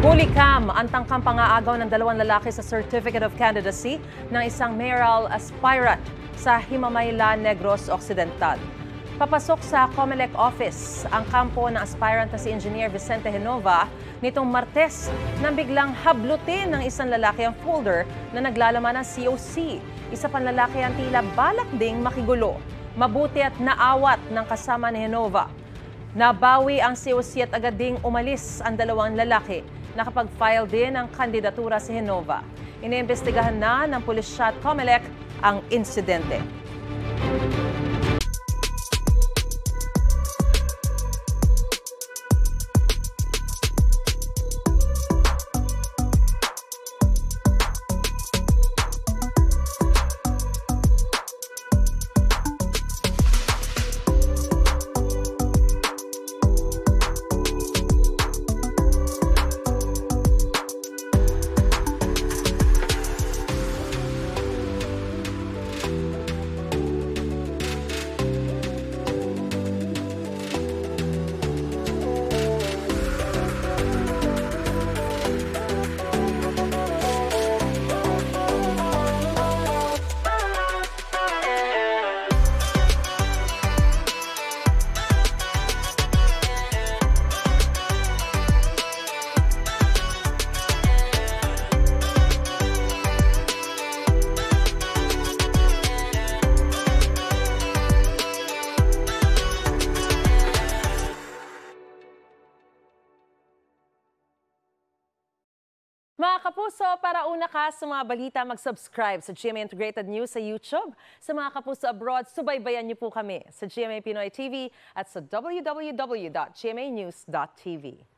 Hulikam ang tangkang pang-aagaw ng dalawang lalaki sa Certificate of Candidacy ng isang mayoral aspirant sa Himamayla, Negros Occidental. Papasok sa COMELEC office ang kampo ng aspirant na si Engineer Vicente Genova nitong Martes nang biglang hablutin ng isang lalaki ang folder na naglalaman ng COC. Isa pang lalaki ang tila balak ding makigulo. Mabuti at naawat ng kasama ni Genova. Nabawi ang COC at agad ding umalis ang dalawang lalaki. Nakapag-file din ang kandidatura si Genova. Iniimbestigahan na ng pulisya at COMELEC ang insidente. Mga kapuso, para una ka sa mga balita, mag-subscribe sa GMA Integrated News sa YouTube. Sa mga kapuso abroad, subaybayan niyo po kami sa GMA Pinoy TV at sa www.gmanews.tv.